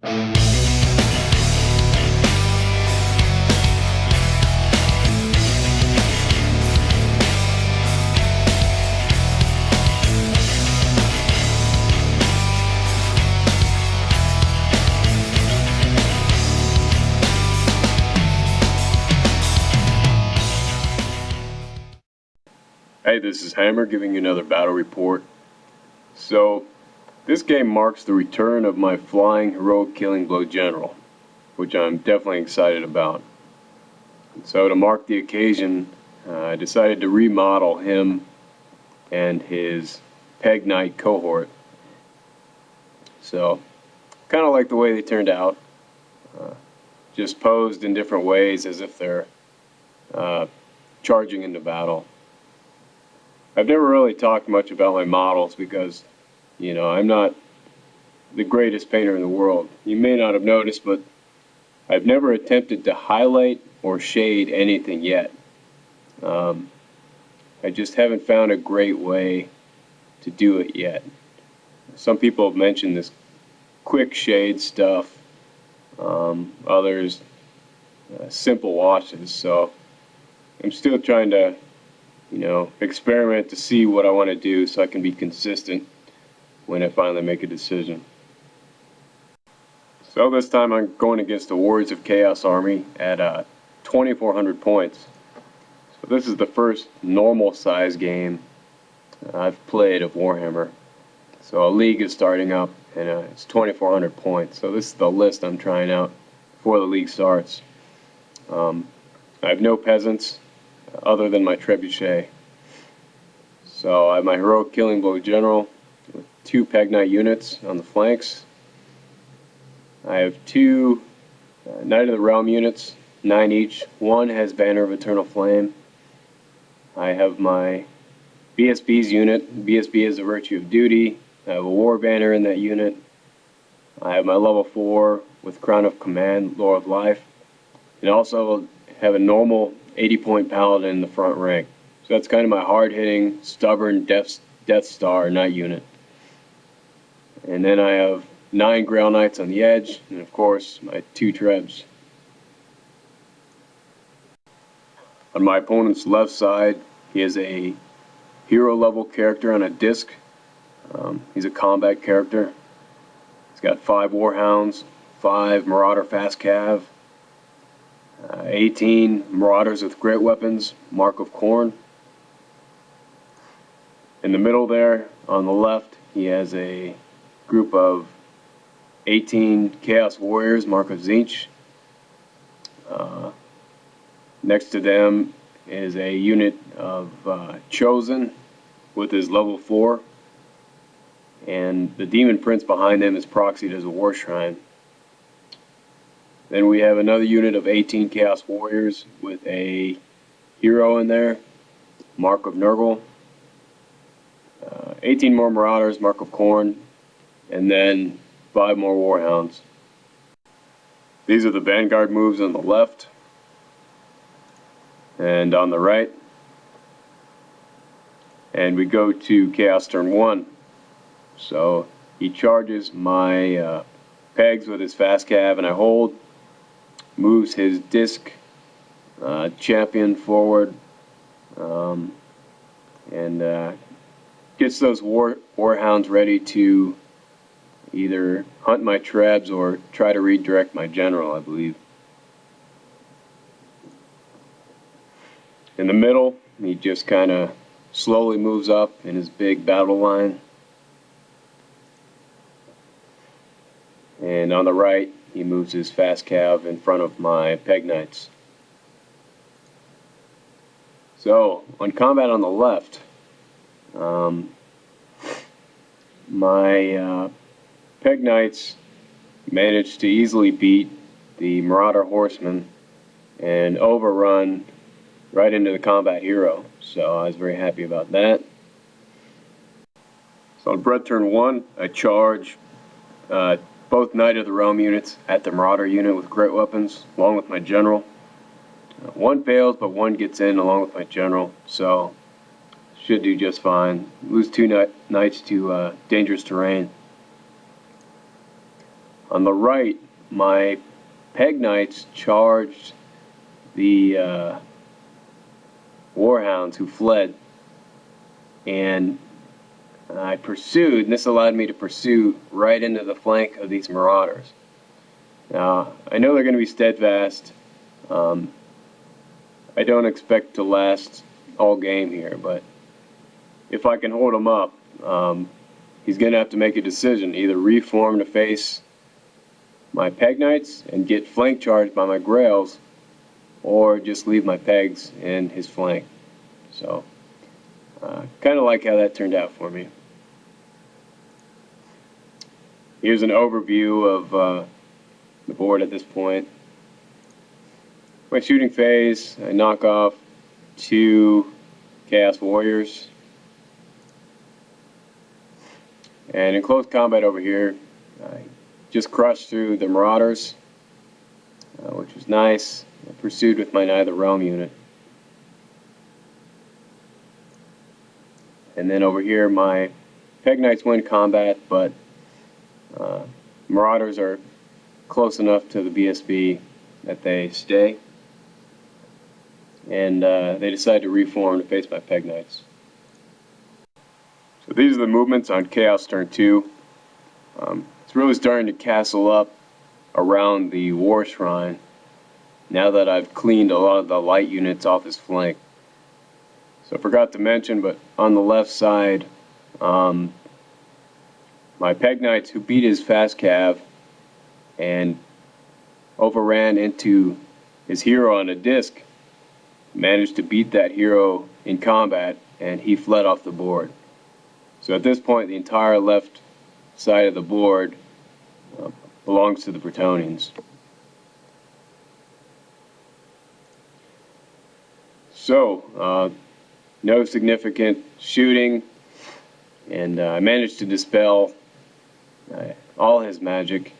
Hey, this is Hammer giving you another battle report. So, this game marks the return of my flying heroic killing blow general, which I'm definitely excited about. So to mark the occasion, I decided to remodel him and his Peg Knight cohort. So, kind of like the way they turned out, just posed in different ways as if they're charging into battle. I've never really talked much about my models because, I'm not the greatest painter in the world. You may not have noticed, but I've never attempted to highlight or shade anything yet. I just haven't found a great way to do it yet. Some people have mentioned this quick shade stuff, others simple washes, so I'm still trying to experiment to see what I want to do so I can be consistent when I finally make a decision. So this time I'm going against the Warriors of Chaos Army at 2,400 points. So this is the first normal size game I've played of Warhammer. So a league is starting up and it's 2,400 points. So this is the list I'm trying out before the league starts. I have no peasants other than my trebuchet. So I have my heroic killing blow general with 2 Peg Knight units on the flanks. I have 2 Knight of the Realm units, 9 each. One has Banner of Eternal Flame. I have my BSB's unit. BSB is the Virtue of Duty. I have a War Banner in that unit. I have my level 4 with Crown of Command, Lore of Life. And also have a normal 80-point Paladin in the front rank. So that's kind of my hard-hitting, stubborn Death Star Knight unit. And then I have 9 Grail Knights on the edge, and of course my 2 Trebs. On my opponent's left side, he is a hero level character on a disc. He's a combat character. He's got 5 Warhounds, 5 Marauder Fast Cav, 18 Marauders with Great Weapons, Mark of Khorne. In the middle there, on the left, he has a group of 18 Chaos Warriors, Mark of Tzeentch. Next to them is a unit of Chosen with his level 4. And the Demon Prince behind them is proxied as a War Shrine. Then we have another unit of 18 Chaos Warriors with a hero in there, Mark of Nurgle. 18 more Marauders, Mark of Khorne, and then 5 more Warhounds. These are the Vanguard moves on the left and on the right. And we go to Chaos turn 1. So he charges my pegs with his fast cav and I hold. Moves his disc champion forward and gets those warhounds ready to either hunt my trebs or try to redirect my general, I believe. In the middle, he just kind of slowly moves up in his big battle line. And on the right, he moves his fast cav in front of my Peg Knights. So, on combat on the left, my Peg Knights managed to easily beat the Marauder Horsemen and overrun right into the combat hero. So I was very happy about that. So on Bretonnia turn 1, I charge both Knight of the Realm units at the Marauder unit with great weapons, along with my general. One fails, but one gets in along with my general, so should do just fine. Lose 2 knights to dangerous terrain. On the right, my peg knights charged the warhounds who fled, and I pursued, and this allowed me to pursue right into the flank of these marauders. Now, I know they're going to be steadfast. I don't expect to last all game here, but if I can hold him up, he's going to have to make a decision, either reform to face my peg knights and get flank charged by my grails, or just leave my pegs in his flank. So, kind of like how that turned out for me. Here's an overview of the board at this point. My shooting phase, I knock off 2 Chaos Warriors. And in close combat over here, I just crushed through the Marauders, which was nice. I pursued with my Knight of the Realm unit. And then over here, my Peg Knights win combat, but Marauders are close enough to the BSB that they stay. And they decide to reform to face my Peg Knights. So these are the movements on Chaos turn 2. It's really starting to castle up around the War Shrine now that I've cleaned a lot of the light units off his flank. So I forgot to mention, but on the left side, my Peg Knights, who beat his fast cav and overran into his hero on a disc, managed to beat that hero in combat, and he fled off the board. So at this point, the entire left side of the board belongs to the Bretonnians. So, no significant shooting, and I managed to dispel all his magic,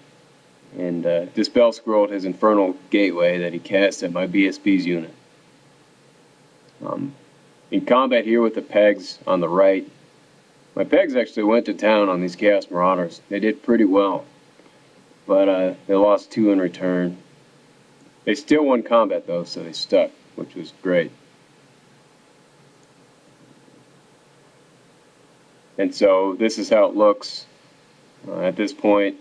and dispel scrolled his infernal gateway that he cast at my BSB's unit. In combat here with the pegs on the right, my pegs actually went to town on these Chaos Marauders. They did pretty well, but they lost 2 in return. They still won combat though, so they stuck, which was great. And so this is how it looks at this point.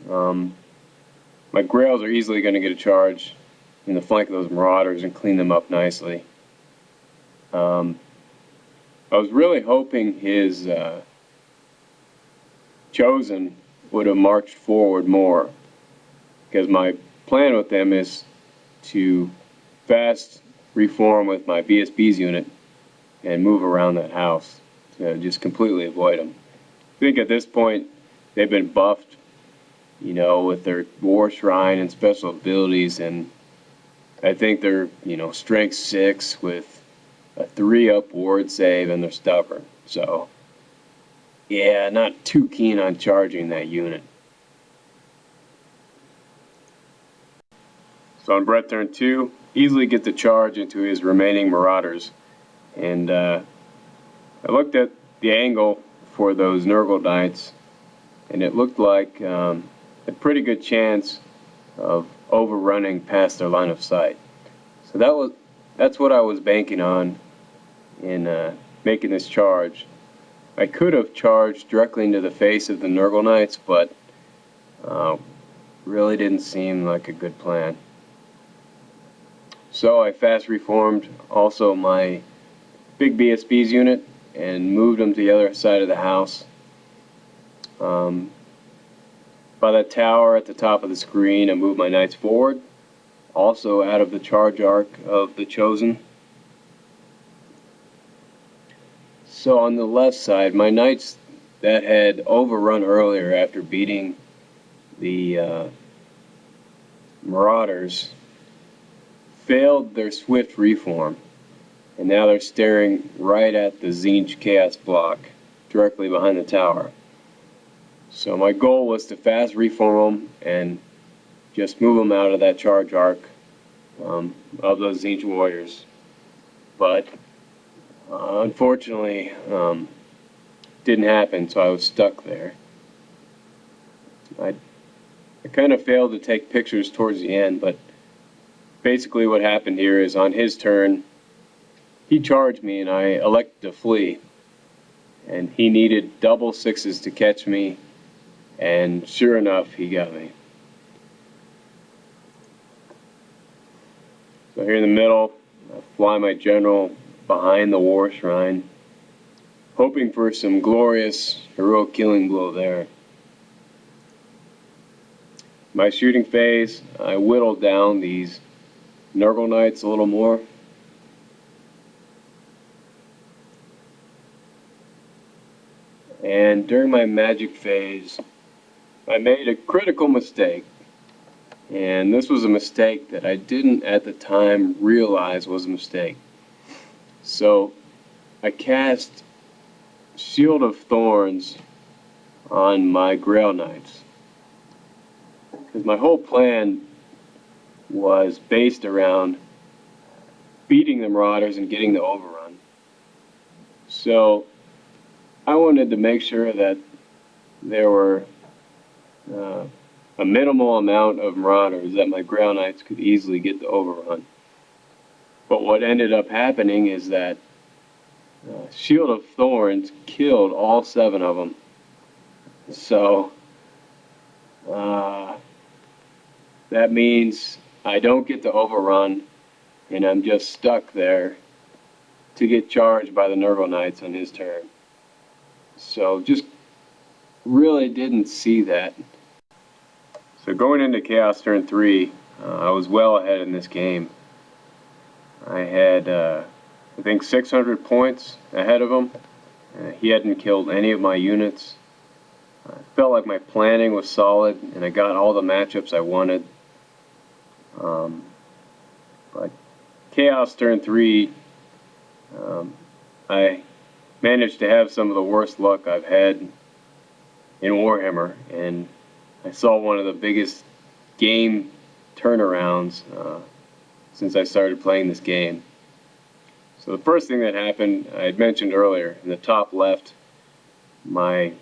My Grails are easily going to get a charge in the flank of those Marauders and clean them up nicely. I was really hoping his Chosen would have marched forward more, because my plan with them is to fast reform with my BSB's unit and move around that house to just completely avoid them. I think at this point they've been buffed, you know, with their War Shrine and special abilities, and I think they're, you know, strength 6 with a 3-up ward save, and they're stubborn. So, yeah, not too keen on charging that unit. So on Brett turn 2, easily get the charge into his remaining Marauders. And I looked at the angle for those Nurgle Knights, and it looked like a pretty good chance of overrunning past their line of sight. So that's what I was banking on in making this charge. I could have charged directly into the face of the Nurgle Knights, but really didn't seem like a good plan. So I fast reformed also my big BSB's unit and moved them to the other side of the house. By that tower at the top of the screen, I moved my knights forward, also out of the charge arc of the Chosen. So on the left side, my knights that had overrun earlier after beating the Marauders failed their swift reform, and now they're staring right at the Tzeentch Chaos block directly behind the tower. So my goal was to fast reform them and just move them out of that charge arc of those Tzeentch warriors. But unfortunately, didn't happen, so I was stuck there. I I kind of failed to take pictures towards the end, but basically what happened here is on his turn, he charged me and I elected to flee. And he needed double sixes to catch me, and sure enough, he got me. So here in the middle, I fly my general behind the war shrine, hoping for some glorious, heroic killing blow there. My shooting phase, I whittled down these Nurgle Knights a little more. And during my magic phase, I made a critical mistake. And this was a mistake that I didn't at the time realize was a mistake. So I cast Shield of Thorns on my Grail Knights. Because my whole plan was based around beating the Marauders and getting the overrun. So I wanted to make sure that there were a minimal amount of Marauders that my Grail Knights could easily get the overrun. But what ended up happening is that Shield of Thorns killed all 7 of them. So that means I don't get the overrun, and I'm just stuck there to get charged by the Nurgle Knights on his turn. So just really didn't see that. So going into Chaos turn 3, I was well ahead in this game. I had, I think, 600 points ahead of him. He hadn't killed any of my units. I felt like my planning was solid, and I got all the matchups I wanted. But Chaos turn 3, I managed to have some of the worst luck I've had in Warhammer, and I saw one of the biggest game turnarounds since I started playing this game. So the first thing that happened, I had mentioned earlier, in the top left, my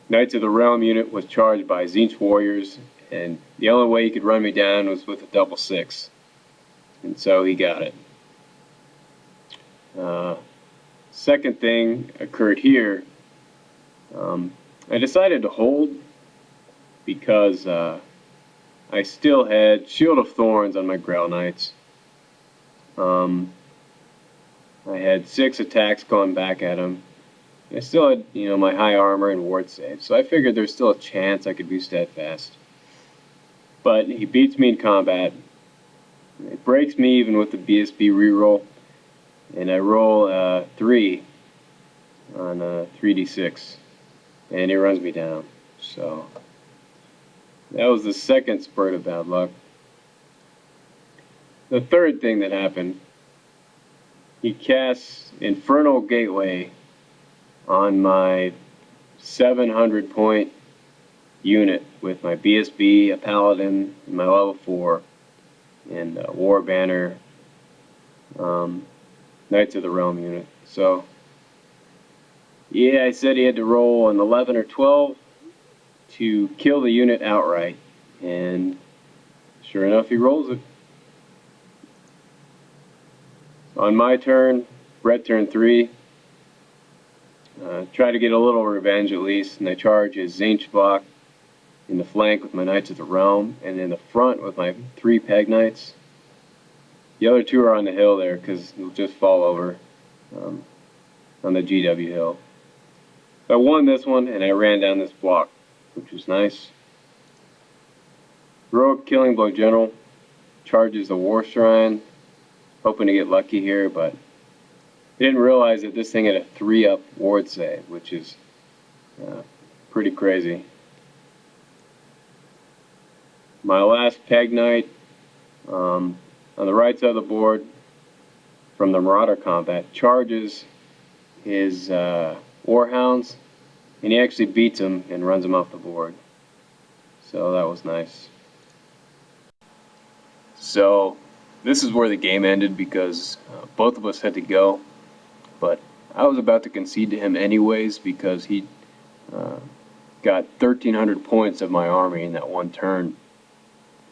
Knights of the Realm unit was charged by Tzeentch warriors, and the only way he could run me down was with a double 6. And so he got it. Second thing occurred here. I decided to hold because I still had Shield of Thorns on my Grail Knights. I had 6 attacks going back at him. I still had, my high armor and ward save, so I figured there's still a chance I could be steadfast. But he beats me in combat. It breaks me even with the BSB reroll, and I roll 3 on 3d6, and he runs me down. So that was the second spurt of bad luck. The third thing that happened, he casts Infernal Gateway on my 700 point unit with my BSB, a Paladin, and my level 4, and War Banner, Knights of the Realm unit. So, yeah, I said he had to roll an 11 or 12 to kill the unit outright, and sure enough, he rolls it. On my turn, Brett turn 3, try to get a little revenge at least, and I charge his Tzeentch block in the flank with my Knights of the Realm, and in the front with my 3 Peg Knights. The other 2 are on the hill there because they'll just fall over on the GW hill. So I won this one, and I ran down this block, which was nice. Heroic Killing Blow General charges the War Shrine, hoping to get lucky here, but I didn't realize that this thing had a 3-up ward save, which is pretty crazy. My last Peg Knight, on the right side of the board, from the Marauder combat, charges his Warhounds, and he actually beats them and runs them off the board. So that was nice. So this is where the game ended because both of us had to go, but I was about to concede to him anyways because he got 1,300 points of my army in that one turn.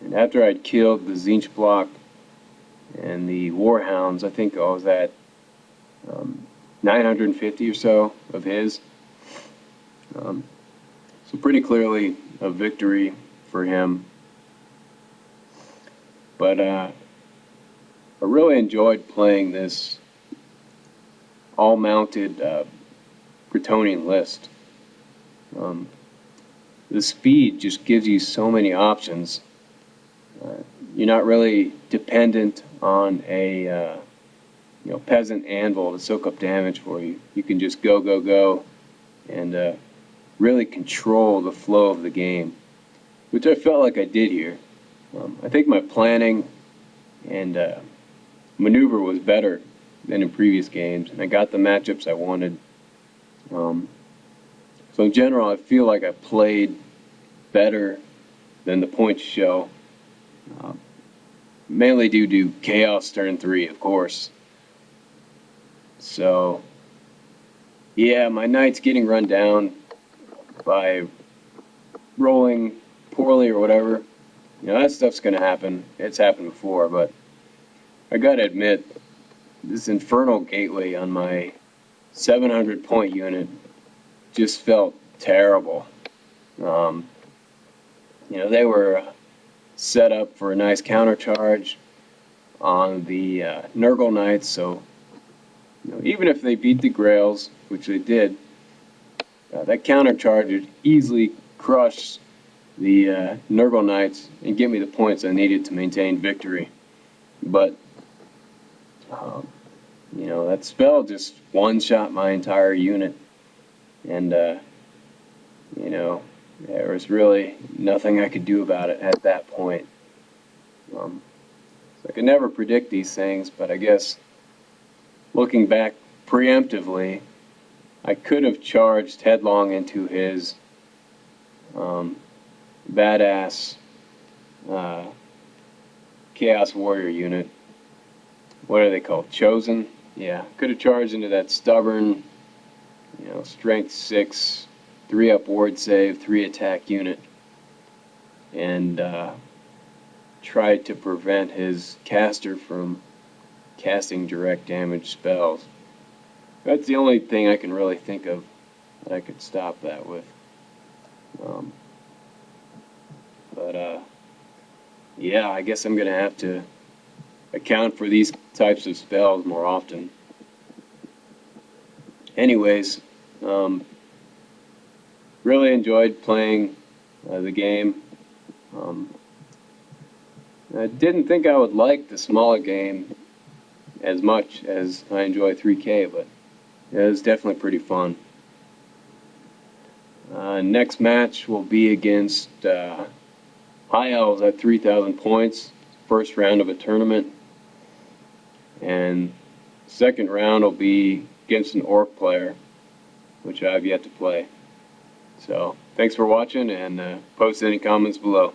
And after I'd killed the Zinch block and the Warhounds, I think I was at 950 or so of his. So pretty clearly a victory for him. But I really enjoyed playing this all-mounted Bretonnian list. The speed just gives you so many options. You're not really dependent on a peasant anvil to soak up damage for you. You can just go, and really control the flow of the game, which I felt like I did here. I think my planning and maneuver was better than in previous games, and I got the matchups I wanted. So in general, I feel like I played better than the points show, mainly due to Chaos turn 3, of course. So, yeah, my knight's getting run down by rolling poorly or whatever. That stuff's going to happen. It's happened before, but I got to admit, this Infernal Gateway on my 700 point unit just felt terrible. They were set up for a nice countercharge on the Nurgle Knights, so even if they beat the Grails, which they did, that countercharge would easily crush the Nurgle Knights and give me the points I needed to maintain victory. But that spell just one-shot my entire unit, and there was really nothing I could do about it at that point. So I could never predict these things, but I guess looking back preemptively, I could have charged headlong into his badass Chaos Warrior unit. What are they called? Chosen? Yeah, could have charged into that stubborn, strength 6, 3-up ward save, 3 attack unit, and tried to prevent his caster from casting direct damage spells. That's the only thing I can really think of that I could stop that with. Yeah, I guess I'm going to have to account for these types of spells more often. Anyways, really enjoyed playing the game. I didn't think I would like the smaller game as much as I enjoy 3K, but it was definitely pretty fun. Next match will be against High Elves at 3,000 points, first round of a tournament. And second round will be against an Orc player, which I have yet to play. So, thanks for watching, and post any comments below.